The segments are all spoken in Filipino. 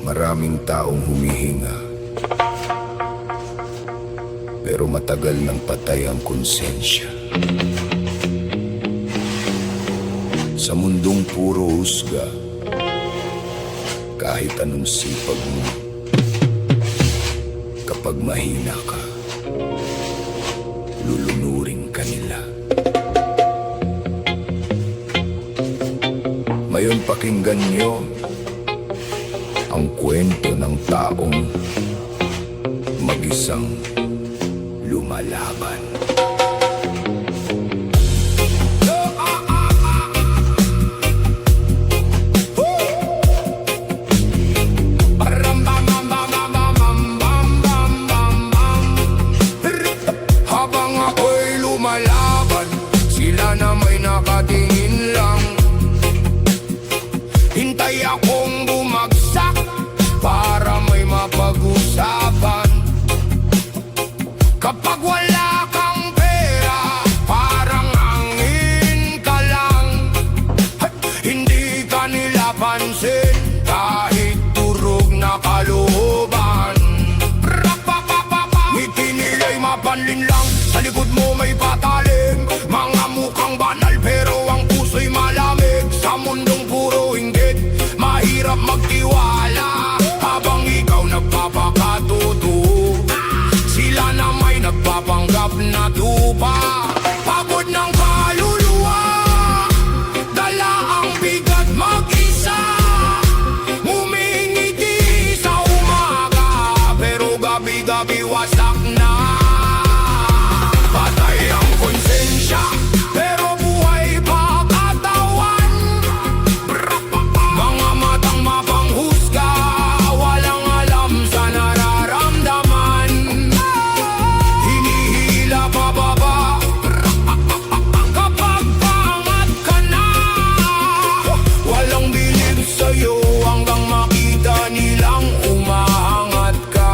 Maraming taong humihinga, pero matagal nang patay ang konsensya. Sa mundong puro husga, kahit anong sipag mo, kapag mahina ka, lulunurin ka nila. Ngayon pakinggan niyo ang kwento ng taong mag-isang lumalaban. Habang ako'y lumalaban, sila na may nakatingin lang. Hintay akong bumagsak para may mapag-usapan. Kapag wala kang pera, parang angin ka lang. Hindi ka nila pansin kahit turog na kalooban. Ngiti nila'y mapanlin lang, sa likod mo may patalim. Mga mukhang banal pero ang puso'y malamig. Sa mundong puro inggit, mahirap magtiwala. Habang ikaw nagpapakatotoo, sila na may nagpapanggap na tupa. Pagod ng kaluluwa, dala ang bigat mag-isa. Ngumingiti sa umaga, pero gabi-gabi wasak na. Patay ang konsensya, pero buhay pa katawan. Mga matang mapanghusga, walang alam sa nararamdaman. Hinihila pababa kapag pangat ka na. Walang bilib sa'yo hanggang makita nilang umaangat ka.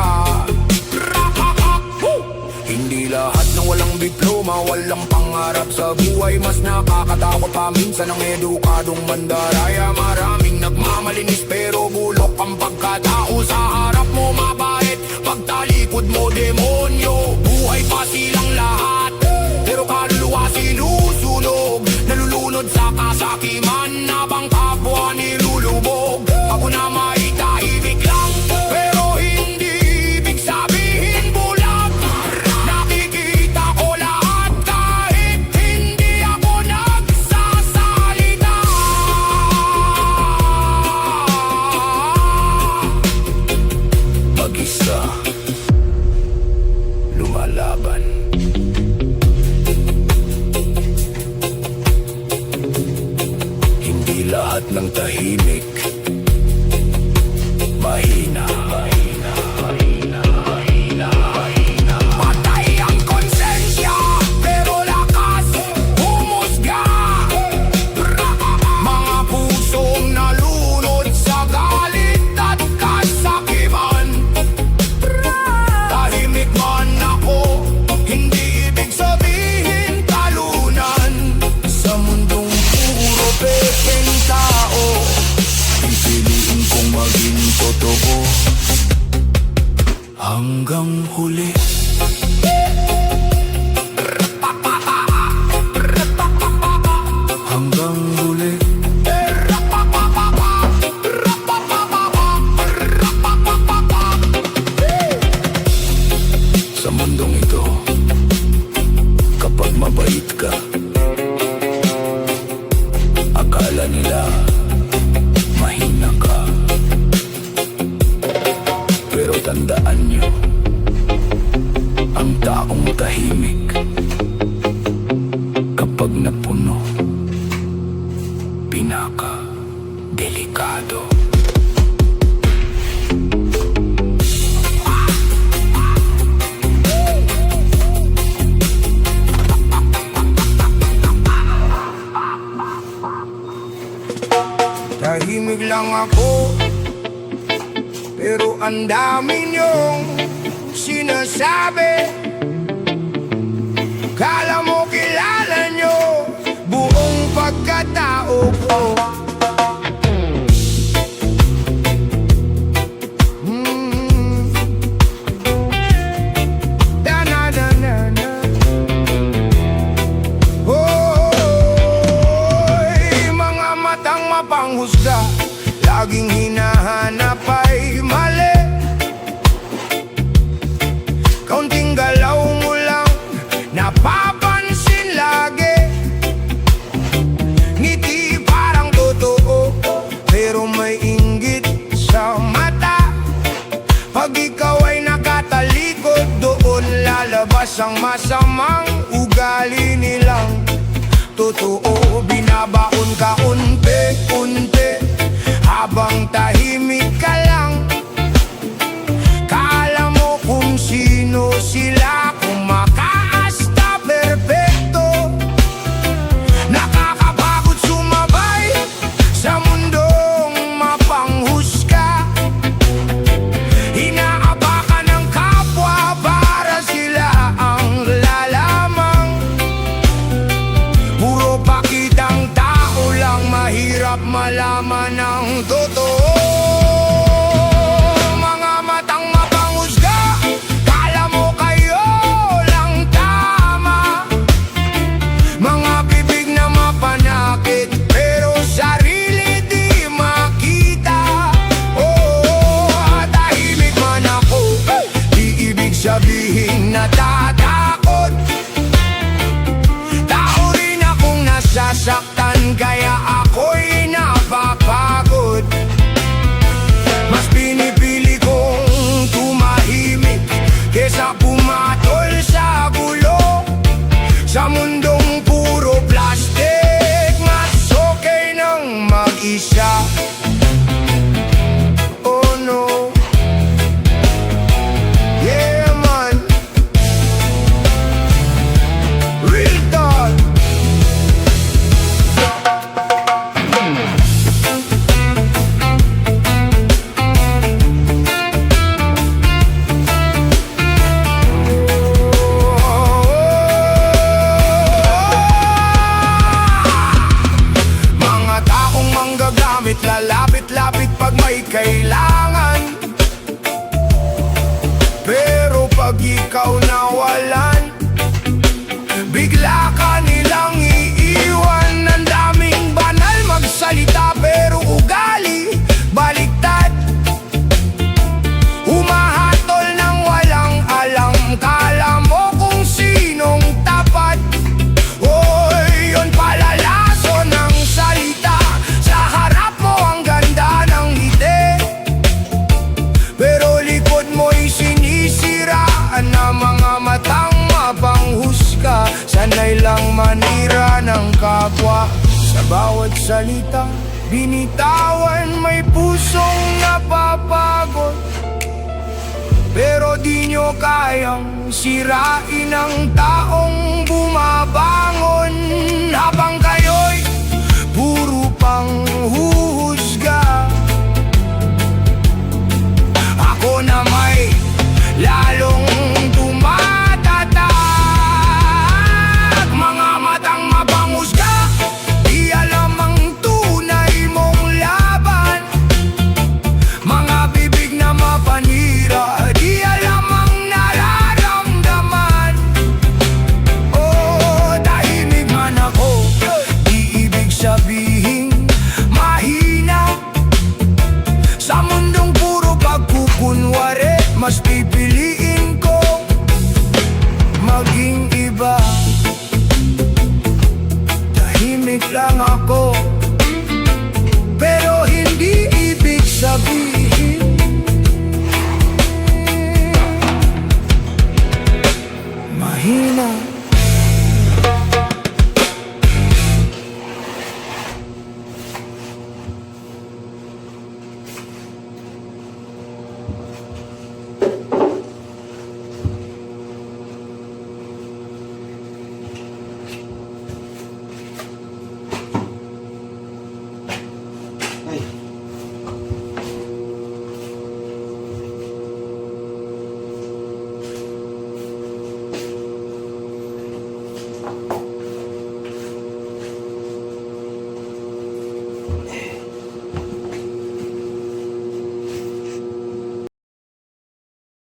Hindi lahat ng walang diploma, walang pangarap sa buhay. Mas nakakatakot pa minsan ang edukadong mandaraya. Maraming nagmamalinis pero bulok ang pagkatao. Sa harap mo mabait, pagtalikod mo demonyo. Buhay pa silang lahat, pero kaluluwa sinusunog. Nalulunod sa kasakiman, habang kapwa nilulubog. Ako na may tahimik lang, pero hindi ibig sabihin bulag. Nakikita ko lahat kahit hindi ako nagsasalita. Mag-isa, lumalaban. Hindi lahat ng tahimik mahina. Patay ang konsensya, pero lakas humusga. Mga pusong nalunod sa galit at kasakiman. Tahimik man ako, hindi ibig sabihin talunan. Sa mundong puro pekeng tao, pipiliin kong maging totoo hanggang huli. Hanggang huli. Sa mundong ito, kapag mabait ka, akala nila mahina ka. Pero tandaan nyo, ang taong tahimik, kapag napuno, pinaka-delikado. Tahimik lang ako, pero ang dami niyong sinasabi. Kala mo kilala niyo buong pagkatao ko. laging hinahanap ay mali. Kaunting galaw mo lang napapansin lagi. Ngiti parang totoo pero may inggit sa mata. Pag ikaw ay nakatalikod, doon lalabas ang masamang ugali nilang totoo. Binabaon ka unti-unti habang tahimik ka lang. Kala mo kung sino sila, kung makaasta perpekto. Nakakapagod sumabay sa mundong mapanghusga. Inaabakan ng kapwa para sila ang lalamang. Puro pakitang tao lang, mahirap malaman ang totoo. Mga matang mapanghusga, kala mo kayo lang tama. Mga bibig na mapanakit pero sarili di makita. Oh, tahimik man ako, di ibig sabihin natatakot. Tao rin akong nasasaktan kaya ako'y napapagod. Mas pinipili kong tumahimik kesa pumatol sa gulo. Sa mundong puro plastic, mas okay nang mag-isa. Oh no, yeah man, real talk. Mga taong manggagamit, lalapit-lapit pag may kailangan. Pero pag ikaw nawalan, bigla ka nilang iiwan. Ang daming banal magsalita pero ugali baliktad. Humahatol ng walang alam, kala mo kung sinong tapat. Oy, yun pala laso ng salita. Sa harap mo ang ganda ng ngiti, pero likod mo'y sinisiraan ng mga matang mapanghusga. Sanay lang manira ng kapwa. Sa bawat salita binitawan, may pusong napapagod. Pero di nyo kayang sirain ang taong bumabangon. Habang kayo'y puro panghuhusga,